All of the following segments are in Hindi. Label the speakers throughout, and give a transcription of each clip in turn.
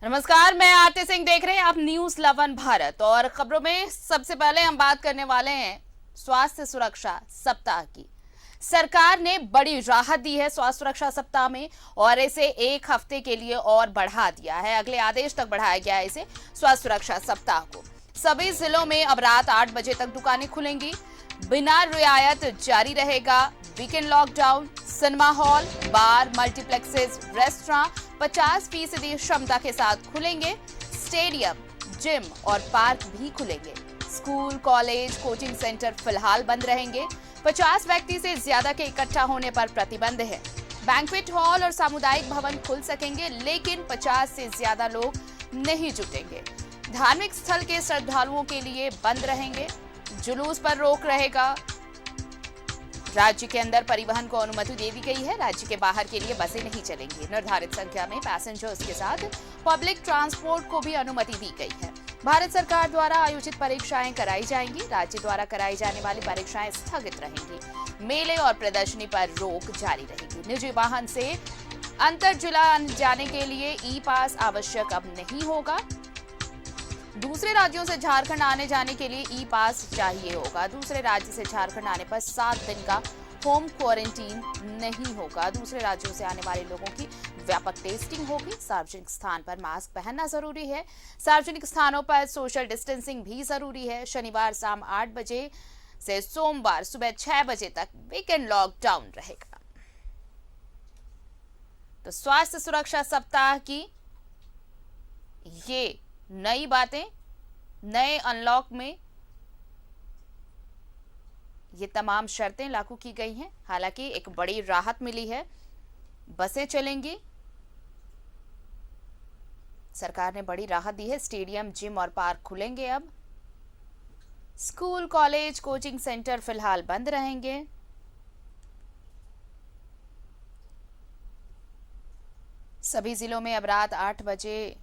Speaker 1: नमस्कार, मैं आरती सिंह, देख रहे हैं आप न्यूज 11 भारत। और खबरों में सबसे पहले हम बात करने वाले हैं स्वास्थ्य सुरक्षा सप्ताह की। सरकार ने बड़ी राहत दी है स्वास्थ्य सुरक्षा सप्ताह में और इसे एक हफ्ते के लिए और बढ़ा दिया है। अगले आदेश तक बढ़ाया गया है इसे स्वास्थ्य सुरक्षा सप्ताह को। सभी जिलों में अब रात 8 बजे तक दुकानें खुलेंगी, बिना रियायत जारी रहेगा वीकेंड लॉकडाउन। सिनेमा हॉल, बार, मल्टीप्लेक्सेस, रेस्टोरेंट 50% क्षमता के साथ खुलेंगे। स्टेडियम, जिम और पार्क भी खुलेंगे। स्कूल, कॉलेज, कोचिंग सेंटर फिलहाल बंद रहेंगे। 50 व्यक्ति से ज्यादा के इकट्ठा होने पर प्रतिबंध है। बैंक्वेट हॉल और सामुदायिक भवन खुल सकेंगे, लेकिन 50 से ज्यादा लोग नहीं जुटेंगे। धार्मिक स्थल के श्रद्धालुओं के लिए बंद रहेंगे। जुलूस पर रोक रहेगा। राज्य के अंदर परिवहन को अनुमति दे दी गई है। राज्य के बाहर के लिए बसें नहीं चलेंगी। निर्धारित संख्या में पैसेंजर्स के साथ पब्लिक ट्रांसपोर्ट को भी अनुमति दी गई है। भारत सरकार द्वारा आयोजित परीक्षाएं कराई जाएंगी। राज्य द्वारा कराई जाने वाली परीक्षाएं स्थगित रहेंगी। मेले और प्रदर्शनी पर रोक जारी रहेगी। निजी वाहन से अंतर जिला जाने के लिए ई पास आवश्यक अब नहीं होगा। दूसरे राज्यों से झारखंड आने जाने के लिए ई पास चाहिए होगा। दूसरे राज्य से झारखंड आने पर 7 दिन का होम क्वारंटीन नहीं होगा। दूसरे राज्यों से आने वाले लोगों की व्यापक टेस्टिंग होगी। सार्वजनिक स्थान पर मास्क पहनना जरूरी है। सार्वजनिक स्थानों पर सोशल डिस्टेंसिंग भी जरूरी है। शनिवार शाम 8 बजे से सोमवार सुबह 6 बजे तक वीकेंड लॉकडाउन रहेगा। तो स्वास्थ्य सुरक्षा सप्ताह की ये नई बातें, नए अनलॉक में ये तमाम शर्तें लागू की गई हैं। हालांकि एक बड़ी राहत मिली है। बसें चलेंगी, सरकार ने बड़ी राहत दी है। स्टेडियम, जिम और पार्क खुलेंगे अब। स्कूल, कॉलेज, कोचिंग सेंटर फिलहाल बंद रहेंगे। सभी जिलों में अब रात 8 बजे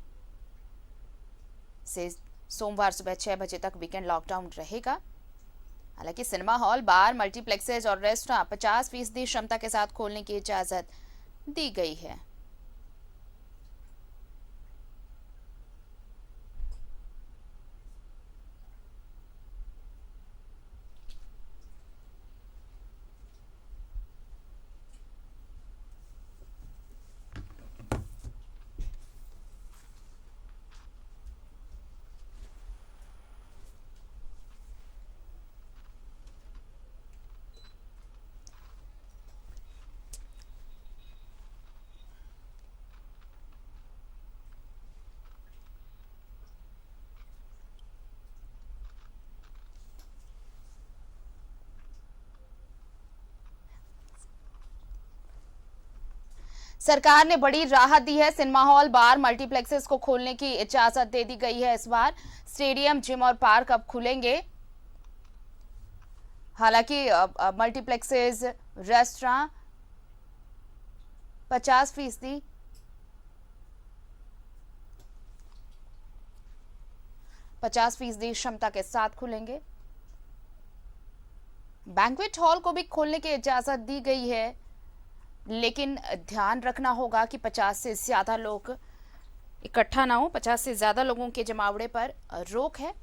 Speaker 1: से सोमवार सुबह 6 बजे तक वीकेंड लॉकडाउन रहेगा। हालांकि सिनेमा हॉल, बार, मल्टीप्लेक्सेस और रेस्टोरेंट 50% क्षमता के साथ खोलने की इजाजत दी गई है। सरकार ने बड़ी राहत दी है। सिनेमा हॉल, बार, मल्टीप्लेक्सेस को खोलने की इजाजत दे दी गई है। इस बार स्टेडियम, जिम और पार्क अब खुलेंगे। हालांकि मल्टीप्लेक्सेस, रेस्टोरेंट 50% 50% क्षमता के साथ खुलेंगे। बैंक्वेट हॉल को भी खोलने की इजाजत दी गई है, लेकिन ध्यान रखना होगा कि 50 से ज्यादा लोग इकट्ठा ना हो। 50 से ज्यादा लोगों के जमावड़े पर रोक है।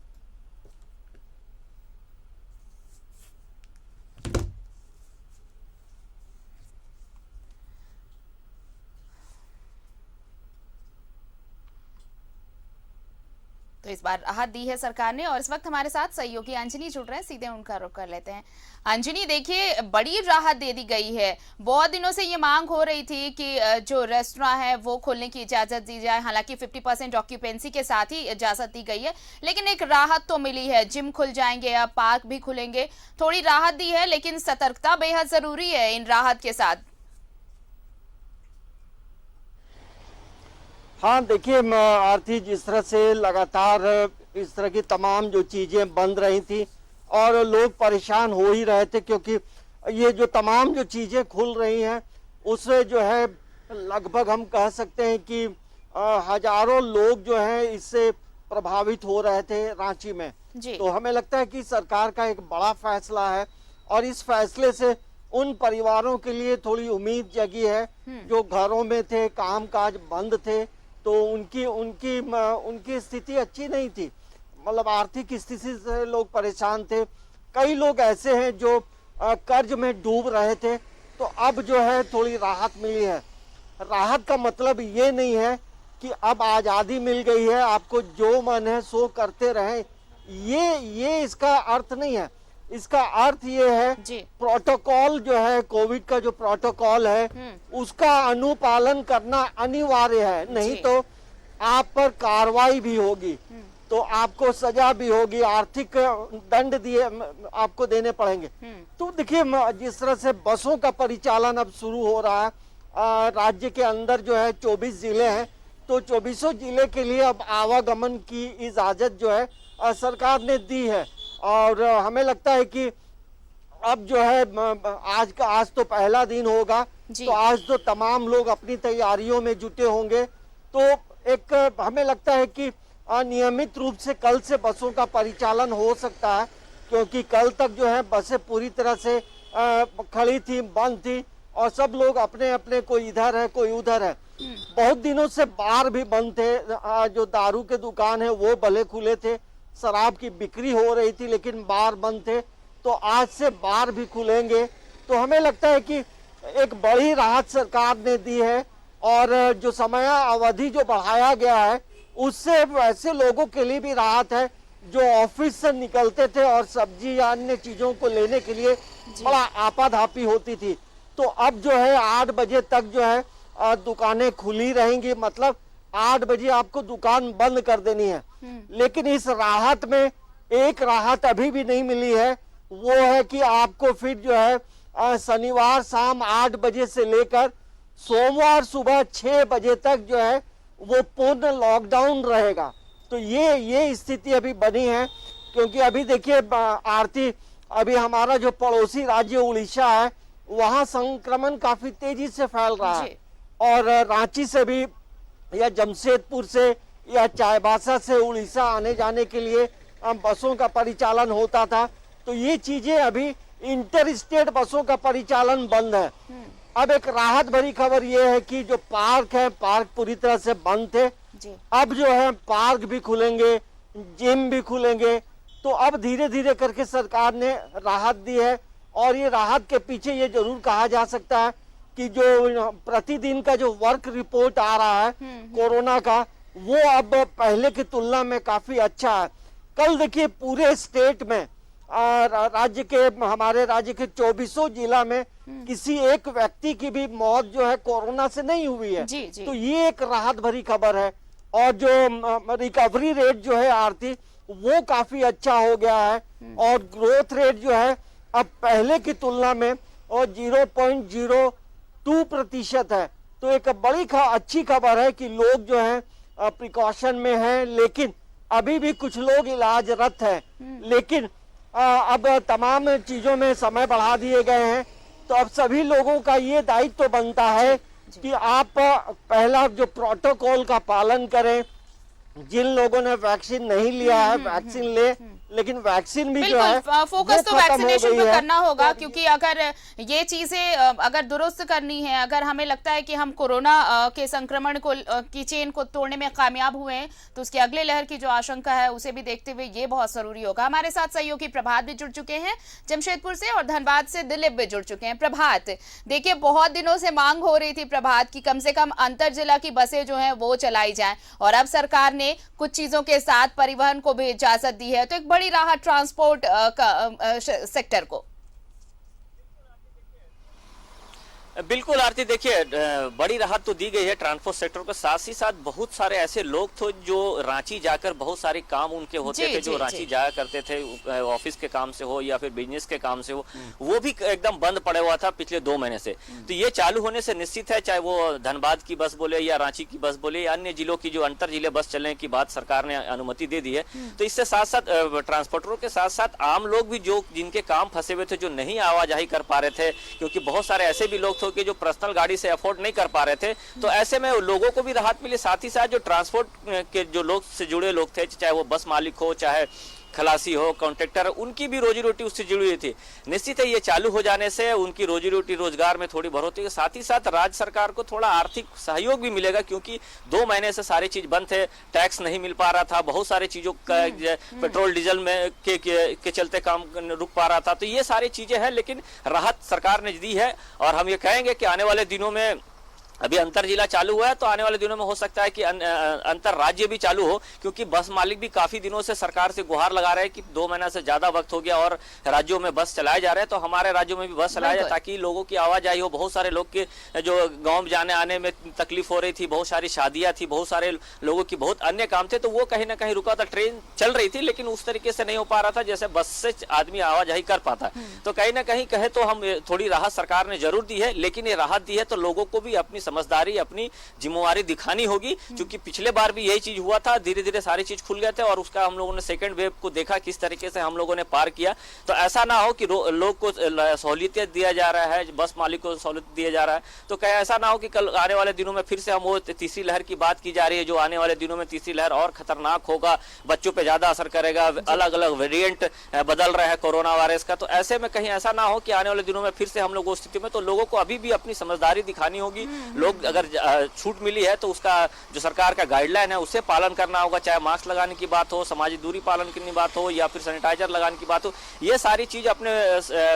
Speaker 1: तो इस बार राहत दी है सरकार ने। और इस वक्त हमारे साथ सहयोगी अंजनी जुड़ रहे हैं, सीधे उनका रुख कर लेते हैं। अंजनी, देखिए, बड़ी राहत दे दी गई है। बहुत दिनों से ये मांग हो रही थी कि जो रेस्टोरेंट है वो खोलने की इजाजत दी जाए। हालांकि 50% ऑक्यूपेंसी के साथ ही इजाजत दी गई है, लेकिन एक राहत तो मिली है। जिम खुल जाएंगे, अब पार्क भी खुलेंगे। थोड़ी राहत दी है, लेकिन सतर्कता बेहद जरूरी है इन राहत के साथ।
Speaker 2: हाँ देखिए आरती, जिस तरह से लगातार इस तरह की तमाम जो चीजें बंद रही थी और लोग परेशान हो ही रहे थे, क्योंकि ये जो तमाम जो चीजें खुल रही हैं उससे जो है लगभग हम कह सकते हैं कि हजारों लोग जो हैं इससे प्रभावित हो रहे थे रांची में। तो हमें लगता है कि सरकार का एक बड़ा फैसला है और इस फैसले से उन परिवारों के लिए थोड़ी उम्मीद जगी है जो घरों में थे, कामकाज बंद थे, तो उनकी उनकी उनकी स्थिति अच्छी नहीं थी, मतलब आर्थिक स्थिति से लोग परेशान थे। कई लोग ऐसे हैं जो कर्ज में डूब रहे थे, तो अब जो है थोड़ी राहत मिली है। राहत का मतलब ये नहीं है कि अब आज़ादी मिल गई है, आपको जो मन है सो करते रहें, ये इसका अर्थ नहीं है। इसका अर्थ ये है प्रोटोकॉल जो है, कोविड का जो प्रोटोकॉल है उसका अनुपालन करना अनिवार्य है, नहीं तो आप पर कार्रवाई भी होगी, तो आपको सजा भी होगी, आर्थिक दंड दिए आपको देने पड़ेंगे। तो देखिए जिस तरह से बसों का परिचालन अब शुरू हो रहा है, राज्य के अंदर जो है 24 जिले हैं, तो 24 जिले के लिए अब आवागमन की इजाजत जो है सरकार ने दी है। और हमें लगता है कि अब जो है आज तो पहला दिन होगा, तो आज तो तमाम लोग अपनी तैयारियों में जुटे होंगे। तो एक हमें लगता है कि नियमित रूप से कल से बसों का परिचालन हो सकता है, क्योंकि कल तक जो है बसें पूरी तरह से खड़ी थी, बंद थी, और सब लोग अपने अपने, कोई इधर है कोई उधर है। बहुत दिनों से बार भी बंद थे, जो दारू के दुकान है वो भले खुले थे, शराब की बिक्री हो रही थी, लेकिन बार बंद थे। तो आज से बार भी खुलेंगे, तो हमें लगता है कि एक बड़ी राहत सरकार ने दी है। और जो समय अवधि जो बढ़ाया गया है उससे वैसे लोगों के लिए भी राहत है जो ऑफिस से निकलते थे और सब्जी या अन्य चीजों को लेने के लिए बड़ा आपाधापी होती थी। तो अब जो है 8 बजे तक जो है दुकानें खुली रहेंगी, मतलब 8 बजे आपको दुकान बंद कर देनी है। लेकिन इस राहत में एक राहत अभी भी नहीं मिली है, वो है कि आपको फिर जो है शनिवार शाम 8 बजे से लेकर सोमवार सुबह 6 बजे तक जो है वो पूर्ण लॉकडाउन रहेगा। तो ये स्थिति अभी बनी है, क्योंकि अभी देखिए आरती, अभी हमारा जो पड़ोसी राज्य उड़ीसा है वहां संक्रमण काफी तेजी से फैल रहा है, और रांची से भी या जमशेदपुर से या चाईबासा से उड़ीसा आने जाने के लिए बसों का परिचालन होता था। तो ये चीजें अभी इंटर स्टेट बसों का परिचालन बंद है। अब एक राहत भरी खबर ये है कि जो पार्क है, पार्क पूरी तरह से बंद थे, अब जो है पार्क भी खुलेंगे, जिम भी खुलेंगे। तो अब धीरे धीरे करके सरकार ने राहत दी है, और ये राहत के पीछे ये जरूर कहा जा सकता है कि जो प्रतिदिन का जो वर्क रिपोर्ट आ रहा है कोरोना का, वो अब पहले की तुलना में काफी अच्छा है। कल देखिए पूरे स्टेट में हमारे राज्य के 24 जिला में किसी एक व्यक्ति की भी मौत जो है कोरोना से नहीं हुई है। जी। तो ये एक राहत भरी खबर है। और जो रिकवरी रेट जो है आरती, वो काफी अच्छा हो गया है, और ग्रोथ रेट जो है अब पहले की तुलना में और 0.02% है। तो एक बड़ी अच्छी खबर है कि लोग जो है प्रिकॉशन में हैं, लेकिन अभी भी कुछ लोग इलाजरत है। लेकिन अब तमाम चीजों में समय बढ़ा दिए गए हैं, तो अब सभी लोगों का ये दायित्व बनता है कि आप पहला जो प्रोटोकॉल का पालन करें। जिन लोगों ने वैक्सीन नहीं लिया है वैक्सीन ले, लेकिन वैक्सीन भी जो है
Speaker 1: फोकस तो वैक्सीनेशन पे करना होगा, क्योंकि अगर ये चीजें अगर दुरुस्त करनी है, अगर हमें लगता है कि हम कोरोना के संक्रमण को की चेन को तोड़ने में कामयाब हुए हैं, तो उसके अगले लहर की जो आशंका है उसे भी देखते हुए ये बहुत जरूरी होगा। हमारे साथ सहयोगी प्रभात भी जुड़ चुके हैं जमशेदपुर से, और धनबाद से दिलीप भी जुड़ चुके हैं। प्रभात, देखिए बहुत दिनों से मांग हो रही थी प्रभात की कम से कम अंतर जिला की बसें जो है वो चलाई जाए, और अब सरकार ने कुछ चीजों के साथ परिवहन को भी इजाजत दी है, तो एक बड़ी राहत ट्रांसपोर्ट सेक्टर को।
Speaker 3: बिल्कुल आरती, देखिए बड़ी राहत तो दी गई है ट्रांसपोर्ट सेक्टर को, साथ ही साथ बहुत सारे ऐसे लोग थे जो रांची जाकर बहुत सारे काम उनके होते थे, जो रांची जाया करते थे ऑफिस के काम से हो या फिर बिजनेस के काम से हो, वो भी एकदम बंद पड़ा हुआ था पिछले 2 महीने से। तो ये चालू होने से निश्चित है, चाहे वो धनबाद की बस बोले या रांची की बस बोले या अन्य जिलों की जो अंतर जिले बस चलने की बात सरकार ने अनुमति दे दी है। तो इससे साथ साथ ट्रांसपोर्टरों के साथ साथ आम लोग भी जो जिनके काम फंसे हुए थे, जो नहीं आवाजाही कर पा रहे थे, क्योंकि बहुत सारे ऐसे भी लोग कि जो पर्सनल गाड़ी से अफोर्ड नहीं कर पा रहे थे, तो ऐसे में लोगों को भी राहत मिली। साथ ही साथ जो ट्रांसपोर्ट के जो लोग से जुड़े लोग थे, चाहे वो बस मालिक हो, चाहे खलासी हो, कॉन्ट्रैक्टर, उनकी भी रोजी रोटी उससे जुड़ी हुई थी। निश्चित है ये चालू हो जाने से उनकी रोजी रोटी, रोजगार में थोड़ी बढ़ोतरी, साथ ही साथ राज्य सरकार को थोड़ा आर्थिक सहयोग भी मिलेगा, क्योंकि 2 महीने से सारी चीज बंद थे, टैक्स नहीं मिल पा रहा था, बहुत सारी चीजों का पेट्रोल डीजल में के चलते काम रुक पा रहा था। तो ये सारी चीजें हैं, लेकिन राहत सरकार ने दी है और हम ये कहेंगे कि आने वाले दिनों में, अभी अंतर जिला चालू हुआ है तो आने वाले दिनों में हो सकता है कि अंतर राज्य भी चालू हो, क्योंकि बस मालिक भी काफी दिनों से सरकार से गुहार लगा रहे हैं कि 2 महीना से ज्यादा वक्त हो गया और राज्यों में बस चलाए जा रहे हैं, तो हमारे राज्यों में भी बस चलाया जाए ताकि लोगों की आवाजाही हो। बहुत सारे लोग के जो गाँव जाने आने में तकलीफ हो रही थी, बहुत सारी शादियां थी, बहुत सारे लोगों की बहुत अन्य काम थे, तो वो कहीं ना कहीं रुका था। ट्रेन चल रही थी लेकिन उस तरीके से नहीं हो पा रहा था जैसे बस से आदमी आवाजाही कर पाता। तो कहीं ना कहीं कहे तो हम थोड़ी राहत सरकार ने जरूर दी है, लेकिन ये राहत दी है तो लोगों को भी अपनी समझदारी, अपनी जिम्मेवारी दिखानी होगी, क्योंकि पिछले बार भी यही चीज हुआ था, धीरे धीरे सारी चीज खुल गए थे और उसका हम लोगों ने सेकंड वेव को देखा किस तरीके से हम लोगों ने पार किया। तो ऐसा ना हो कि लोग को सहूलियत दिया जा रहा है, बस मालिक को सहूलियत दिया जा रहा है, तो कहीं ऐसा ना हो कि कल आने वाले दिनों में फिर से हम वो तीसरी लहर की बात की जा रही है, जो आने वाले दिनों में तीसरी लहर और खतरनाक होगा, बच्चों पे ज्यादा असर करेगा, अलग अलग वेरिएंट बदल रहा है कोरोना वायरस का। तो ऐसे में कहीं ऐसा ना हो कि आने वाले दिनों में फिर से हम लोग उस स्थिति में, तो लोगों को अभी भी अपनी समझदारी दिखानी होगी। लोग अगर छूट मिली है तो उसका जो सरकार का गाइडलाइन है उसे पालन करना होगा, चाहे मास्क लगाने की बात हो, सामाजिक दूरी पालन करने की बात हो या फिर सैनिटाइजर लगाने की बात हो, ये सारी चीज अपने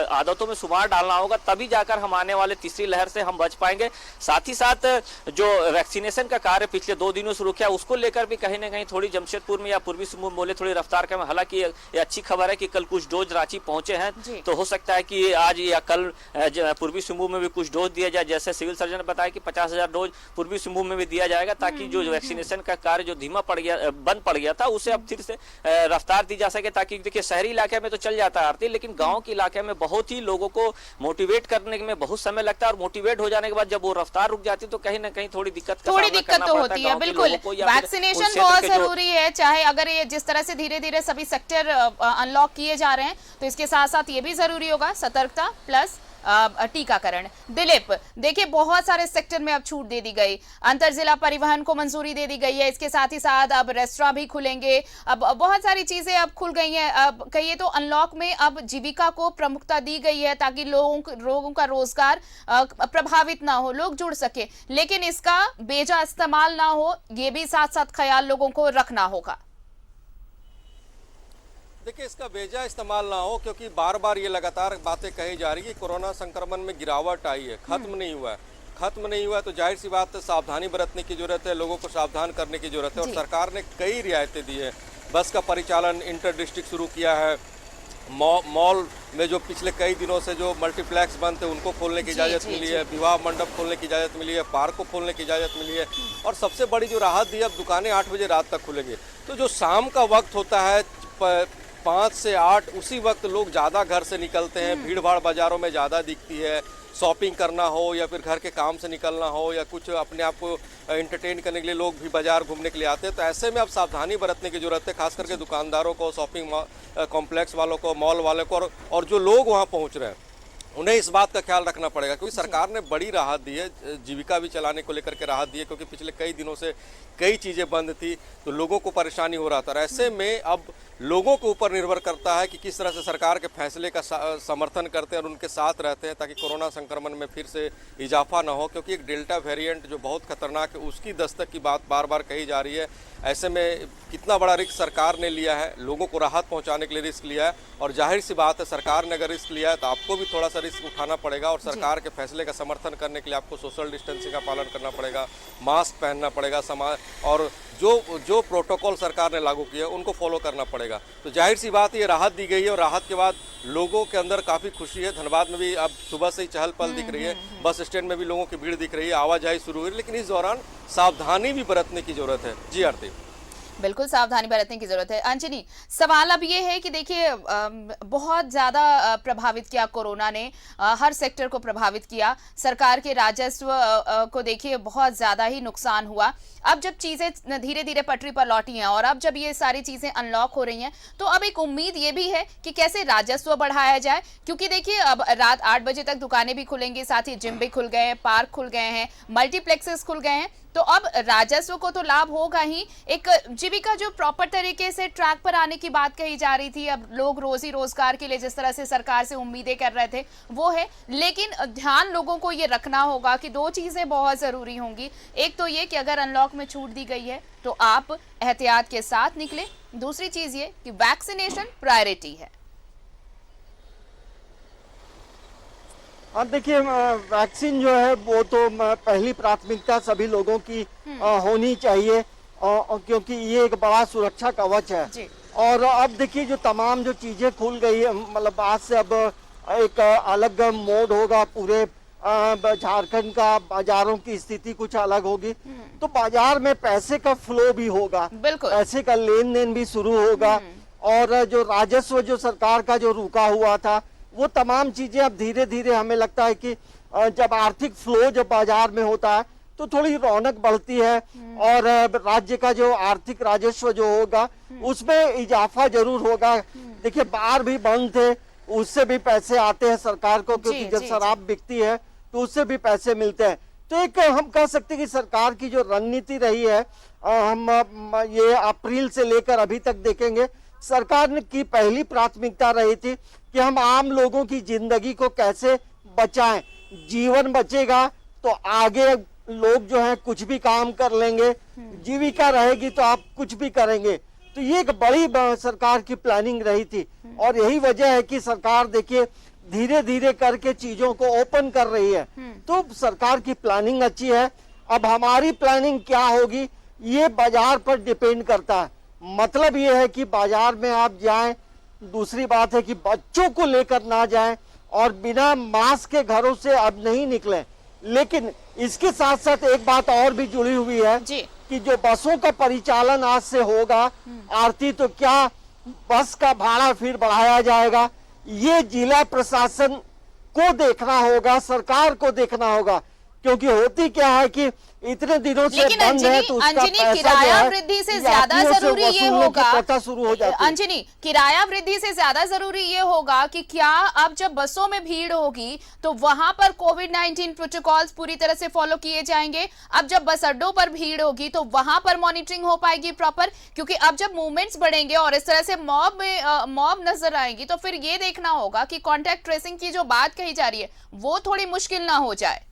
Speaker 3: आदतों में सुधार डालना होगा, तभी जाकर हम आने वाले तीसरी लहर से हम बच पाएंगे। साथ ही साथ जो वैक्सीनेशन का कार्य पिछले 2 दिनों शुरू किया, उसको लेकर भी कहीं ना कहीं थोड़ी जमशेदपुर में या पूर्वी सिंहभूम बोले थोड़ी रफ्तार कम। हालांकि ये अच्छी खबर है कि कल कुछ डोज रांची पहुंचे हैं, तो हो सकता है कि आज या कल पूर्वी सिंहभूम में भी कुछ डोज दिया जाए। जैसे सिविल सर्जन ने बताया कि 50,000 डोज पूर्वी सिंहभूम में भी दिया जाएगा, ताकि जो वैक्सीनेशन का कार्य जो धीमा पड़ गया, बंद पड़ गया था, उसे अब फिर से रफ्तार दी जा सके। ताकि देखिए शहरी इलाके में तो चल जाता है आरती, लेकिन गांव के इलाके में बहुत ही लोगों को मोटिवेट करने में बहुत समय लगता है, और मोटिवेट हो जाने के बाद जब वो रफ्तार रुक जाती है तो कहीं ना कहीं थोड़ी दिक्कत तो
Speaker 1: होती है। बिल्कुल, वैक्सीनेशन बहुत जरूरी है, चाहे अगर ये जिस तरह से धीरे धीरे सभी सेक्टर अनलॉक किए जा रहे हैं, तो इसके साथ साथ ये भी जरूरी होगा सतर्कता प्लस टीकाकरण। दिलीप, देखिए बहुत सारे सेक्टर में अब छूट दे दी गई, अंतर जिला परिवहन को मंजूरी दे दी गई है, इसके साथ ही साथ अब रेस्टोरेंट भी खुलेंगे, अब बहुत सारी चीजें अब खुल गई हैं। अब कहिए तो अनलॉक में अब जीविका को प्रमुखता दी गई है ताकि लोगों का रोजगार प्रभावित ना हो, लोग जुड़ सके, लेकिन इसका बेजा इस्तेमाल ना हो, ये भी साथ साथ ख्याल लोगों को रखना होगा।
Speaker 4: देखिए, इसका बेजा इस्तेमाल ना हो, क्योंकि बार बार ये लगातार बातें कही जा रही है कि कोरोना संक्रमण में गिरावट आई है, खत्म नहीं हुआ है। खत्म नहीं हुआ तो जाहिर सी बात है सावधानी बरतने की जरूरत है, लोगों को सावधान करने की जरूरत है। और सरकार ने कई रियायतें दी है, बस का परिचालन इंटर डिस्ट्रिक्ट शुरू किया है, मॉल में जो पिछले कई दिनों से जो मल्टीप्लेक्स बंद थे उनको खोलने की इजाज़त मिली है, विवाह मंडप खोलने की इजाज़त मिली है, पार्क को खोलने की इजाज़त मिली है, और सबसे बड़ी जो राहत दी है, अब दुकानें 8 बजे रात तक खुलेंगी। तो जो शाम का वक्त होता है 5 से 8, उसी वक्त लोग ज़्यादा घर से निकलते हैं, भीड़ भाड़ बाज़ारों में ज़्यादा दिखती है, शॉपिंग करना हो या फिर घर के काम से निकलना हो या कुछ अपने आप को एंटरटेन करने के लिए लोग भी बाजार घूमने के लिए आते हैं। तो ऐसे में अब सावधानी बरतने की ज़रूरत है, खास करके दुकानदारों को, शॉपिंग कॉम्प्लेक्स वालों को, मॉल वालों को, और जो लोग वहाँ पहुँच रहे हैं उन्हें इस बात का ख्याल रखना पड़ेगा, क्योंकि सरकार ने बड़ी राहत दी है, जीविका भी चलाने को लेकर के राहत दी है, क्योंकि पिछले कई दिनों से कई चीज़ें बंद थी तो लोगों को परेशानी हो रहा था। ऐसे में अब लोगों के ऊपर निर्भर करता है कि किस तरह से सरकार के फैसले का समर्थन करते हैं और उनके साथ रहते हैं, ताकि कोरोना संक्रमण में फिर से इजाफा ना हो, क्योंकि एक डेल्टा वेरिएंट जो बहुत खतरनाक है उसकी दस्तक की बात बार बार कही जा रही है। ऐसे में कितना बड़ा रिस्क सरकार ने लिया है, लोगों को राहत पहुंचाने के लिए रिस्क लिया है, और जाहिर सी बात है सरकार ने अगर रिस्क लिया है तो आपको भी थोड़ा सा रिस्क उठाना पड़ेगा, और सरकार के फैसले का समर्थन करने के लिए आपको सोशल डिस्टेंसिंग का पालन करना पड़ेगा, मास्क पहनना पड़ेगा, और जो प्रोटोकॉल सरकार ने लागू किया उनको फॉलो करना पड़ेगा। तो जाहिर सी बात ये राहत दी गई है, और राहत के बाद लोगों के अंदर काफ़ी खुशी है। धनबाद में भी अब सुबह से ही चहल पहल दिख रही है, बस स्टैंड में भी लोगों की भीड़ दिख रही है, आवाजाही शुरू हुई, लेकिन इस दौरान सावधानी भी बरतने की जरूरत है। जी आरती,
Speaker 1: बिल्कुल सावधानी बरतने की जरूरत है। अंजनी, सवाल अब ये है कि देखिए बहुत ज्यादा प्रभावित किया कोरोना ने, हर सेक्टर को प्रभावित किया, सरकार के राजस्व को देखिए बहुत ज्यादा ही नुकसान हुआ। अब जब चीजें धीरे धीरे पटरी पर लौटी हैं और अब जब ये सारी चीजें अनलॉक हो रही हैं, तो अब एक उम्मीद ये भी है कि कैसे राजस्व बढ़ाया जाए, क्योंकि देखिए अब रात 8 बजे तक दुकानें भी खुलेंगी, साथ ही जिम भी खुल गए हैं, पार्क खुल गए हैं, मल्टीप्लेक्सेस खुल गए हैं, तो अब राजस्व को तो लाभ होगा ही, एक जीविका जो प्रॉपर तरीके से ट्रैक पर आने की बात कही जा रही थी, अब लोग रोजी रोजगार के लिए जिस तरह से सरकार से उम्मीदें कर रहे थे वो है, लेकिन ध्यान लोगों को ये रखना होगा कि दो चीजें बहुत जरूरी होंगी। एक तो ये कि अगर अनलॉक में छूट दी गई है तो आप एहतियात के साथ निकले, दूसरी चीज ये कि वैक्सीनेशन प्रायोरिटी है।
Speaker 2: देखिए, वैक्सीन जो है वो तो पहली प्राथमिकता सभी लोगों की होनी चाहिए, क्योंकि ये एक बड़ा सुरक्षा कवच है
Speaker 1: जी।
Speaker 2: और अब देखिए जो तमाम जो चीजें खुल गई है, मतलब आज से अब एक अलग मोड होगा, पूरे झारखंड का बाजारों की स्थिति कुछ अलग होगी, तो बाजार में पैसे का फ्लो भी होगा,
Speaker 1: बिल्कुल
Speaker 2: पैसे का लेन देन भी शुरू होगा और जो राजस्व जो सरकार का जो रुका हुआ था वो तमाम चीजें अब धीरे धीरे हमें लगता है कि जब आर्थिक फ्लो जब बाजार में होता है तो थोड़ी रौनक बढ़ती है और राज्य का जो आर्थिक राजस्व जो होगा उसमें इजाफा जरूर होगा। देखिए बार भी बंद थे, उससे भी पैसे आते हैं सरकार को, क्योंकि जब शराब बिकती है तो उससे भी पैसे मिलते हैं। तो एक हम कह सकते हैं कि सरकार की जो रणनीति रही है, हम ये अप्रैल से लेकर अभी तक देखेंगे, सरकार की पहली प्राथमिकता रही थी कि हम आम लोगों की जिंदगी को कैसे बचाएं। जीवन बचेगा तो आगे लोग जो हैं कुछ भी काम कर लेंगे, जीविका रहेगी तो आप कुछ भी करेंगे। तो ये एक बड़ी सरकार की प्लानिंग रही थी और यही वजह है कि सरकार देखिए धीरे धीरे करके चीजों को ओपन कर रही है। तो सरकार की प्लानिंग अच्छी है। अब हमारी प्लानिंग क्या होगी ये बाजार पर डिपेंड करता है। मतलब ये है कि बाजार में आप जाएं, दूसरी बात है कि बच्चों को लेकर ना जाएं और बिना मास्क के घरों से अब नहीं निकलें। लेकिन इसके साथ साथ एक बात और भी जुड़ी हुई है
Speaker 1: जी।
Speaker 2: कि जो बसों का परिचालन आज से होगा आरती, तो क्या बस का भाड़ा फिर बढ़ाया जाएगा, ये जिला प्रशासन को देखना होगा, सरकार को देखना होगा। क्योंकि होती क्या है कि इतने दिनों से बंद है तो उसका पैसा
Speaker 1: किराया वृद्धि से ज्यादा जरूरी ये होगा,
Speaker 2: शुरू हो जाती है।
Speaker 1: अंजनी, किराया वृद्धि से ज्यादा जरूरी ये होगा कि क्या अब जब बसों में भीड़ होगी तो वहां पर कोविड-19 प्रोटोकॉल्स पूरी तरह से फॉलो किए जाएंगे। अब जब बस अड्डों पर भीड़ होगी तो वहां पर मॉनिटरिंग हो पाएगी प्रॉपर, क्योंकि अब जब मूवमेंट्स बढ़ेंगे और इस तरह से मॉब नजर आएंगी तो फिर ये देखना होगा कि कॉन्टैक्ट ट्रेसिंग की जो बात कही जा रही है वो थोड़ी मुश्किल ना हो जाए।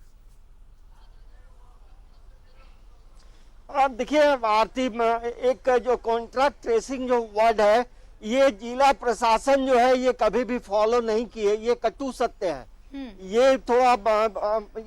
Speaker 2: अब देखिए आरती, एक जो कॉन्ट्रैक्ट ट्रेसिंग जो वर्ड है ये जिला प्रशासन जो है ये कभी भी फॉलो नहीं किए, ये कटु सत्य है। ये थोड़ा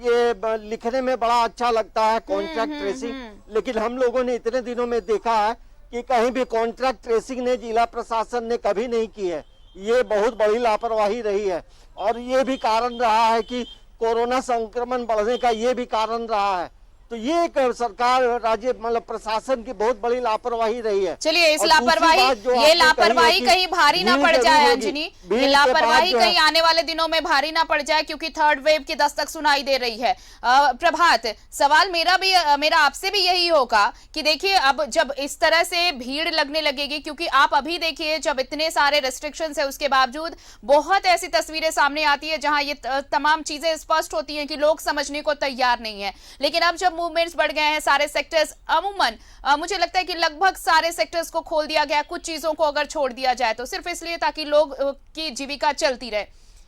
Speaker 2: ये लिखने में बड़ा अच्छा लगता है कॉन्ट्रैक्ट ट्रेसिंग, लेकिन हम लोगों ने इतने दिनों में देखा है कि कहीं भी कॉन्ट्रैक्ट ट्रेसिंग ने जिला प्रशासन ने कभी नहीं की है। ये बहुत बड़ी लापरवाही रही है और ये भी कारण रहा है कि कोरोना संक्रमण बढ़ने का ये भी कारण रहा है। तो ये एक सरकार राज्य मतलब प्रशासन की बहुत बड़ी लापरवाही रही है।
Speaker 1: चलिए इस लापरवाही कहीं भारी ना पड़ जाए अंजनी, ये लापरवाही कहीं आने वाले दिनों में भारी ना पड़ जाए, क्योंकि थर्ड वेव की दस्तक सुनाई दे रही है। प्रभात, सवाल मेरा आपसे भी यही होगा कि देखिए अब जब इस तरह से भीड़ लगने लगेगी, क्योंकि आप अभी देखिए जब इतने सारे रेस्ट्रिक्शंस है उसके बावजूद बहुत ऐसी तस्वीरें सामने आती है जहां ये तमाम चीजें स्पष्ट होती हैं कि लोग समझने को तैयार नहीं है। लेकिन अब जब मूवमेंट्स बढ़ गए हैं, सारे सेक्टर्स अमूमन मुझे लगता है कि लगभग सारे सेक्टर्स को खोल दिया गया, कुछ चीजों को अगर छोड़ दिया जाए तो सिर्फ इसलिए ताकि लोग की जीविका चलती रहे।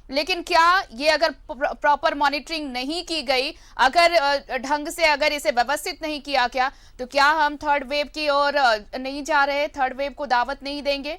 Speaker 1: लेकिन क्या ये अगर प्रॉपर मॉनिटरिंग नहीं की गई, अगर ढंग से अगर इसे व्यवस्थित नहीं किया गया, तो क्या हम थर्ड वेव की ओर नहीं जा रहे, थर्ड वेव को दावत नहीं देंगे?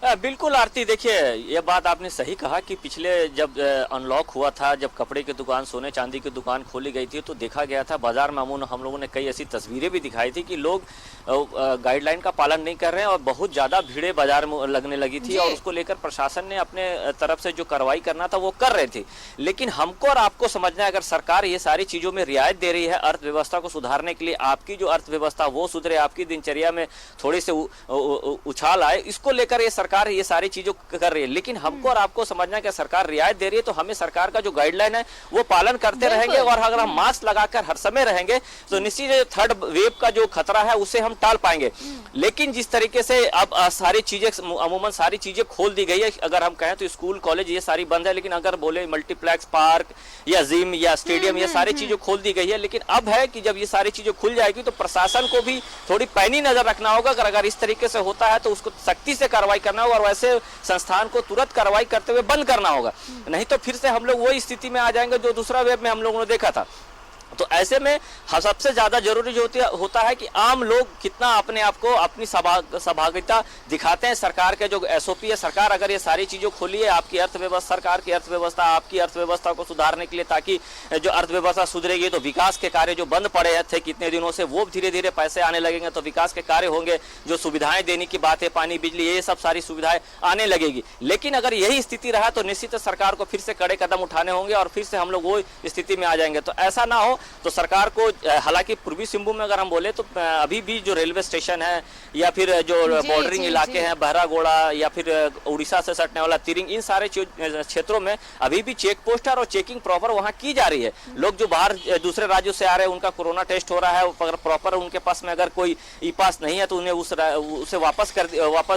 Speaker 3: बिल्कुल आरती, देखिए ये बात आपने सही कहा कि पिछले जब अनलॉक हुआ था, जब कपड़े की दुकान, सोने चांदी की दुकान खोली गई थी, तो देखा गया था बाजार में हम लोगों ने कई ऐसी तस्वीरें भी दिखाई थी कि लोग गाइडलाइन का पालन नहीं कर रहे हैं और बहुत ज्यादा भीड़ें बाजार में लगने लगी थी और उसको लेकर प्रशासन ने अपने तरफ से जो कार्रवाई करना था वो कर रहे थे। लेकिन हमको और आपको समझना है, अगर सरकार ये सारी चीजों में रियायत दे रही है अर्थव्यवस्था को सुधारने के लिए, आपकी जो अर्थव्यवस्था वो सुधरे, आपकी दिनचर्या में थोड़ी से उछाल आए, इसको लेकर ये सरकार ये सारी चीजों कर रही है, लेकिन हमको और आपको समझना है कि सरकार रियायत दे रही है तो हमें सरकार का जो गाइडलाइन है वो पालन करते रहेंगे। और अगर हम मास्क लगाकर हर समय रहेंगे तो निश्चित थर्ड वेव का जो खतरा है उसे हम टाल पाएंगे। लेकिन जिस तरीके से अब सारी चीजें, अमूमन सारी चीजें खोल दी गई है, अगर हम कहें तो स्कूल कॉलेज ये सारी बंद है, लेकिन अगर बोले मल्टीप्लेक्स, पार्क या जिम या स्टेडियम, ये सारी चीजें खोल दी गई है। लेकिन अब है कि जब ये सारी चीजें खुल जाएगी तो प्रशासन को भी थोड़ी पैनी नजर रखना होगा। अगर इस तरीके से होता है तो उसको सख्ती से कार्रवाई करना होगा और वैसे संस्थान को तुरंत कार्रवाई करते हुए बंद करना होगा, नहीं तो फिर से हम लोग वही स्थिति में आ जाएंगे जो दूसरा वेव में हम लोगों ने देखा था। तो ऐसे में सबसे ज्यादा जरूरी जो होता है कि आम लोग कितना अपने आप को, अपनी सहभागिता दिखाते हैं। सरकार के जो एसओपी है, सरकार अगर ये सारी चीजों खोली है, आपकी अर्थव्यवस्था, सरकार की अर्थव्यवस्था, आपकी अर्थव्यवस्था को सुधारने के लिए, ताकि जो अर्थव्यवस्था सुधरेगी तो विकास के कार्य जो बंद पड़े थे कितने दिनों से वो धीरे धीरे पैसे आने लगेंगे, तो विकास के कार्य होंगे। जो सुविधाएं देने की बात है, पानी, बिजली, ये सब सारी सुविधाएं आने लगेगी। लेकिन अगर यही स्थिति रहा तो निश्चित सरकार को फिर से कड़े कदम उठाने होंगे और फिर से हम लोग वो स्थिति में आ जाएंगे। तो ऐसा ना हो तो सरकार को, हालांकि पूर्वी सिंहभूम में अगर हम बोले तो अभी भी जो रेलवे स्टेशन है या फिर जो बॉर्डरिंग इलाके हैं, बहरागोड़ा या फिर उड़ीसा से सटने वाला तिरिंग, इन सारे क्षेत्रों में अभी भी चेक पोस्ट है और चेकिंग प्रॉपर वहां की जा रही है। लोग जो बाहर दूसरे राज्यों से आ रहे हैं उनका कोरोना टेस्ट हो रहा है, अगर प्रॉपर उनके पास में अगर कोई ई पास नहीं है तो उन्हें उसे वापस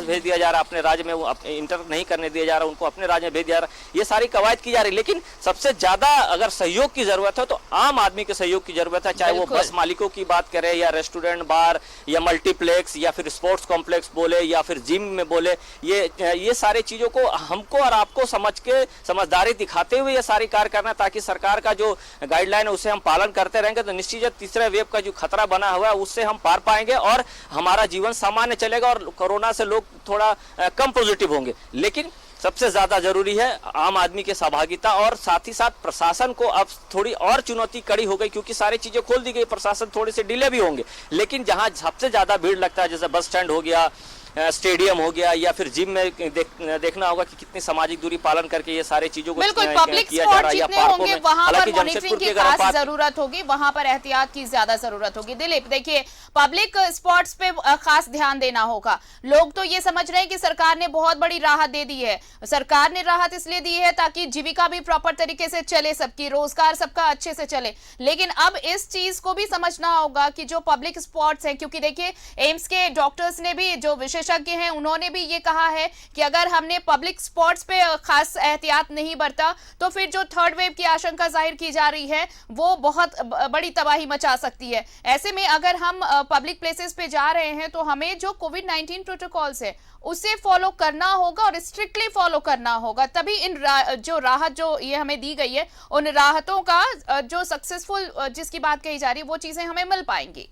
Speaker 3: भेज दिया जा रहा है, अपने राज्य में इंटर नहीं करने दिया जा रहा, उनको अपने राज्य में भेज दिया जा रहा है। ये सारी कवायद की जा रही है। लेकिन सबसे ज्यादा अगर सहयोग की जरूरत है तो आम आदमी के सहयोग की जरूरत है, चाहे वो बस मालिकों की बात करें या रेस्टोरेंट, बार या मल्टीप्लेक्स या फिर स्पोर्ट्स कॉम्प्लेक्स बोले या फिर जिम में बोले, ये सारी चीजों को हमको और आपको समझ के, समझदारी दिखाते हुए ये सारी कार्य करना, ताकि सरकार का जो गाइडलाइन है उसे हम पालन करते रहेंगे तो निश्चित तीसरे वेव का जो खतरा बना हुआ है उससे हम पार पाएंगे और हमारा जीवन सामान्य चलेगा और कोरोना से लोग थोड़ा कम पॉजिटिव होंगे। लेकिन सबसे ज्यादा जरूरी है आम आदमी की सहभागिता और साथ ही साथ प्रशासन को अब थोड़ी और चुनौती कड़ी हो गई, क्योंकि सारी चीजें खोल दी गई, प्रशासन थोड़े से डिले भी होंगे। लेकिन जहां सबसे ज्यादा भीड़ लगता है, जैसे बस स्टैंड हो गया, स्टेडियम हो गया या फिर जिम में देखना होगा कि कितनी सामाजिक दूरी पालन करके ये सारी चीजों को
Speaker 1: बिल्कुल पब्लिक स्पॉट जितने होंगे वहां पर मॉनिटरिंग की खास जरूरत होगी, वहां पर एहतियात की ज्यादा जरूरत होगी। दिलीप, देखिए पब्लिक स्पॉट्स पे खास ध्यान देना होगा। लोग तो ये समझ रहे हैं कि सरकार ने बहुत बड़ी राहत दे दी है। सरकार ने राहत इसलिए दी है ताकि जीविका भी प्रॉपर तरीके से चले, सबकी रोजगार सबका अच्छे से चले। लेकिन अब इस चीज को भी समझना होगा कि जो पब्लिक स्पॉट्स हैं, क्योंकि देखिए एम्स के डॉक्टर्स ने भी, जो विशेषज्ञ हैं, उन्होंने भी ये कहा है कि अगर हमने पब्लिक स्पॉट्स पे खास एहतियात नहीं बरता तो फिर जो थर्ड वेव की आशंका जाहिर की जा रही है वो बहुत बड़ी तबाही मचा सकती है। ऐसे में अगर हम पब्लिक प्लेसेस पे जा रहे हैं तो हमें जो कोविड-19 प्रोटोकॉल्स है उसे फॉलो करना होगा और स्ट्रिक्टली फॉलो करना होगा, तभी इन जो राहत जो ये हमें दी गई है उन राहतों का जो सक्सेसफुल जिसकी बात कही जा रही है वो चीजें हमें मिल पाएंगी।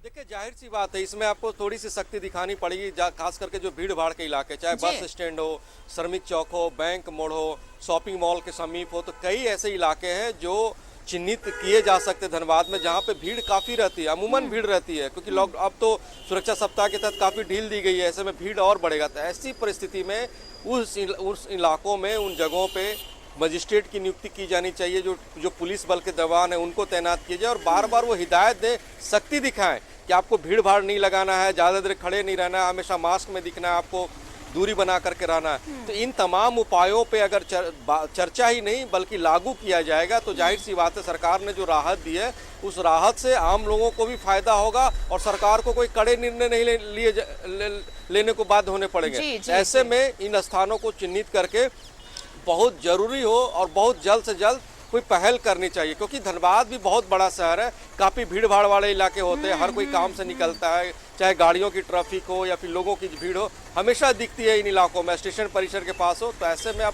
Speaker 4: देखिए, जाहिर सी बात है, इसमें आपको थोड़ी सी सख्ती दिखानी पड़ेगी, खास करके जो भीड़ भाड़ के इलाके, चाहे बस स्टैंड हो, श्रमिक चौक हो, बैंक मोड़ हो, शॉपिंग मॉल के समीप हो, तो कई ऐसे इलाके हैं जो चिन्हित किए जा सकते धनबाद में, जहां पे भीड़ काफ़ी रहती है, अमूमन भीड़ रहती है, क्योंकि अब तो सुरक्षा सप्ताह के तहत काफ़ी ढील दी गई है, ऐसे में भीड़ और बढ़ेगा। तो ऐसी परिस्थिति में उस इलाकों में, उन जगहों पे मजिस्ट्रेट की नियुक्ति की जानी चाहिए, जो पुलिस बल के जवान है उनको तैनात किए जाए और बार बार वो हिदायत दें, सख्ती दिखाएं कि आपको भीड़ भाड़ नहीं लगाना है, ज़्यादा देर खड़े नहीं रहना है, हमेशा मास्क में दिखना है, आपको दूरी बना करके रहना है। तो इन तमाम उपायों पे अगर चर्चा ही नहीं बल्कि लागू किया जाएगा तो जाहिर सी बात है सरकार ने जो राहत दी है उस राहत से आम लोगों को भी फायदा होगा और सरकार को कोई कड़े निर्णय नहीं लेने को बाध्य होने पड़ेंगे। ऐसे में इन स्थानों को चिन्हित करके बहुत जरूरी हो और बहुत जल्द से जल्द कोई पहल करनी चाहिए, क्योंकि धनबाद भी बहुत बड़ा शहर है, काफ़ी भीड़ भाड़ वाले इलाके होते हैं, हर कोई काम से निकलता है, चाहे गाड़ियों की ट्रैफिक हो या फिर लोगों की भीड़ हो, हमेशा दिखती है इन इलाकों में, स्टेशन परिसर के पास हो। तो ऐसे में अब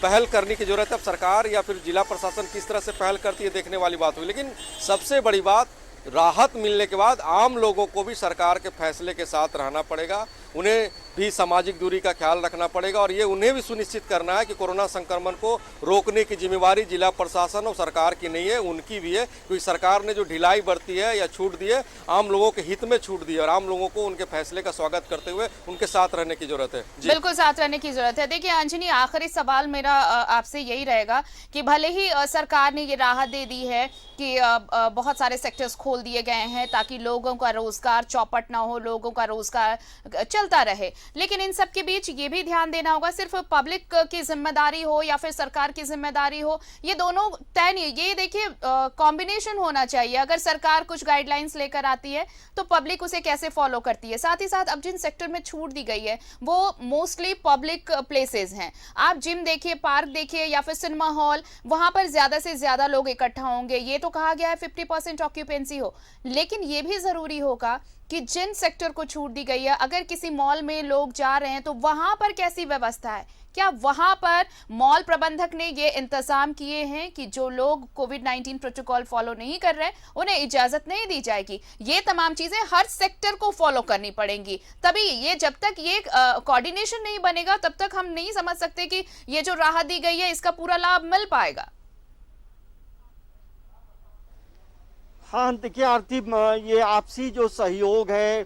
Speaker 4: पहल करने की जरूरत है। अब सरकार या फिर जिला प्रशासन किस तरह से पहल करती है देखने वाली बात हुई। लेकिन सबसे बड़ी बात, राहत मिलने के बाद आम लोगों को भी सरकार के फैसले के साथ रहना पड़ेगा, उन्हें भी सामाजिक दूरी का ख्याल रखना पड़ेगा और ये उन्हें भी सुनिश्चित करना है कि कोरोना संक्रमण को रोकने की जिम्मेवारी जिला प्रशासन और सरकार की नहीं है, उनकी भी है, क्योंकि सरकार ने जो ढिलाई बरती है या छूट दी है आम लोगों के हित में छूट दी है और आम लोगों को उनके फैसले का स्वागत करते हुए उनके साथ रहने की जरूरत है।
Speaker 1: बिल्कुल साथ रहने की जरूरत है। देखिए अंजनी, आखिरी सवाल मेरा आपसे यही रहेगा कि भले ही सरकार ने ये राहत दे दी है कि बहुत सारे सेक्टर्स खोल दिए गए हैं ताकि लोगों का रोजगार चौपट ना हो, लोगों का रोजगार चलता रहे। लेकिन इन सब के बीच ये भी ध्यान देना होगा, सिर्फ पब्लिक की जिम्मेदारी हो या फिर सरकार की जिम्मेदारी हो, ये दोनों तय नहीं। ये देखिए कॉम्बिनेशन होना चाहिए। अगर सरकार कुछ गाइडलाइंस लेकर आती है तो पब्लिक उसे कैसे फॉलो करती है। साथ ही साथ अब जिन सेक्टर में छूट दी गई है वो मोस्टली पब्लिक प्लेसेस हैं। आप जिम देखिए, पार्क देखिए या फिर सिनेमा हॉल, वहां पर ज्यादा से ज्यादा लोग इकट्ठा होंगे। ये तो कहा गया है 50% ऑक्यूपेंसी हो, लेकिन ये भी जरूरी होगा कि जिन सेक्टर को छूट दी गई है, अगर किसी मॉल में लोग जा रहे हैं तो वहां पर कैसी व्यवस्था है। क्या वहां पर मॉल प्रबंधक ने ये इंतजाम किए हैं कि जो लोग कोविड-19 प्रोटोकॉल फॉलो नहीं कर रहे उन्हें इजाजत नहीं दी जाएगी। ये तमाम चीजें हर सेक्टर को फॉलो करनी पड़ेंगी। तभी ये, जब तक ये कोऑर्डिनेशन नहीं बनेगा तब तक हम नहीं समझ सकते कि ये जो राहत दी गई है इसका पूरा लाभ मिल पाएगा।
Speaker 2: हाँ देखिए आरती, ये आपसी जो सहयोग है,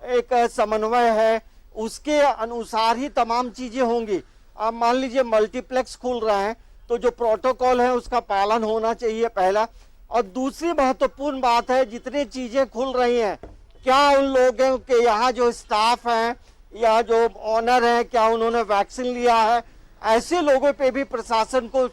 Speaker 2: एक समन्वय है, उसके अनुसार ही तमाम चीजें होंगी। आप मान लीजिए मल्टीप्लेक्स खुल रहा है तो जो प्रोटोकॉल है उसका पालन होना चाहिए पहला। और दूसरी महत्वपूर्ण बात है, जितनी चीजें खुल रही हैं, क्या उन लोगों के यहाँ जो स्टाफ हैं या जो ऑनर है, क्या उन्होंने वैक्सीन लिया है। ऐसे लोगों पे भी प्रशासन को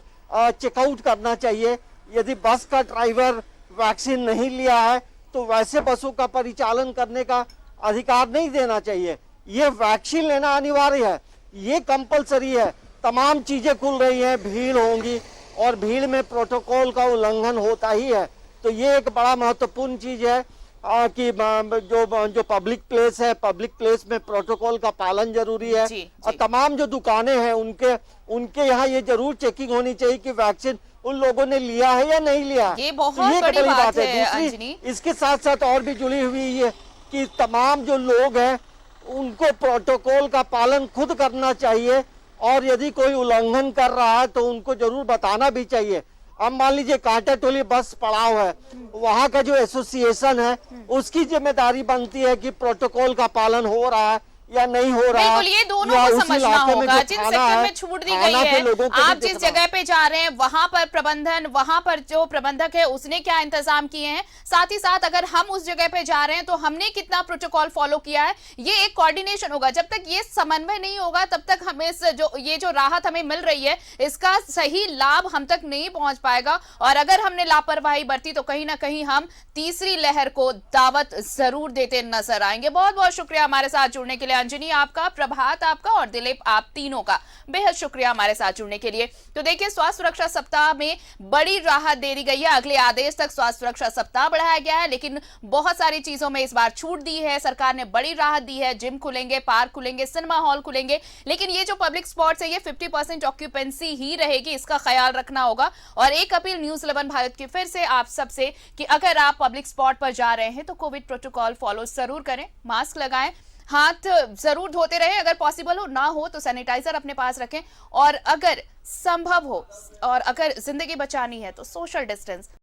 Speaker 2: चेकआउट करना चाहिए। यदि बस का ड्राइवर वैक्सीन नहीं लिया है तो वैसे बसों का परिचालन करने का अधिकार नहीं देना चाहिए। ये वैक्सीन लेना अनिवार्य है, ये कंपलसरी है। तमाम चीजें खुल रही हैं, भीड़ होंगी और भीड़ में प्रोटोकॉल का उल्लंघन होता ही है। तो ये एक बड़ा महत्वपूर्ण चीज है कि जो पब्लिक प्लेस है, पब्लिक प्लेस में प्रोटोकॉल का पालन जरूरी है। और तमाम जो दुकानें हैं उनके यहाँ ये जरूर चेकिंग होनी चाहिए कि वैक्सीन उन लोगों ने लिया है या नहीं लिया।
Speaker 1: ये बहुत बड़ी बात है
Speaker 2: दूसरी, इसके साथ साथ और भी जुड़ी हुई है कि तमाम जो लोग हैं उनको प्रोटोकॉल का पालन खुद करना चाहिए और यदि कोई उल्लंघन कर रहा है तो उनको जरूर बताना भी चाहिए। अब मान लीजिए कांटा टोली बस पड़ाव है, वहाँ का जो एसोसिएशन है उसकी जिम्मेदारी बनती है कि प्रोटोकॉल का पालन हो रहा है या नहीं हो रहा।
Speaker 1: बिल्कुल, ये दोनों को समझना होगा। जिन सेक्टर में छूट दी गई है, आप जिस जगह पे जा रहे हैं वहां पर प्रबंधन, वहां पर जो प्रबंधक है उसने क्या इंतजाम किए हैं, साथ ही साथ अगर हम उस जगह पे जा रहे हैं तो हमने कितना प्रोटोकॉल फॉलो किया है। ये एक कोऑर्डिनेशन होगा। जब तक ये समन्वय नहीं होगा तब तक हमें ये जो राहत हमें मिल रही है इसका सही लाभ हम तक नहीं पहुंच पाएगा। और अगर हमने लापरवाही बरती तो कहीं ना कहीं हम तीसरी लहर को दावत जरूर देते नजर आएंगे। बहुत बहुत शुक्रिया हमारे साथ जुड़ने के लिए। अंजनी आपका, प्रभात आपका और दिलीप आप तीनों का बेहद शुक्रिया हमारे साथ जुड़ने के लिए। तो देखिए, स्वास्थ्य सुरक्षा सप्ताह में बड़ी राहत दे दी गई है। अगले आदेश तक स्वास्थ्य सुरक्षा सप्ताह बढ़ाया गया है, लेकिन बहुत सारी चीजों में इस बार छूट दी है। सरकार ने बड़ी राहत दी है। जिम खुलेंगे, पार्क खुलेंगे, सिनेमा हॉल खुलेंगे, लेकिन ये जो पब्लिक स्पॉट्स है ये 50% ऑक्यूपेंसी ही रहेगी, इसका ख्याल रखना होगा। और एक अपील न्यूज 11 भारत की फिर से आप सबसे कि अगर आप पब्लिक स्पॉट पर जा रहे हैं तो कोविड प्रोटोकॉल फॉलो जरूर करें, मास्क लगाएं, हाथ जरूर धोते रहे, अगर पॉसिबल हो, ना हो तो सैनिटाइजर अपने पास रखें और अगर संभव हो और अगर जिंदगी बचानी है तो सोशल डिस्टेंस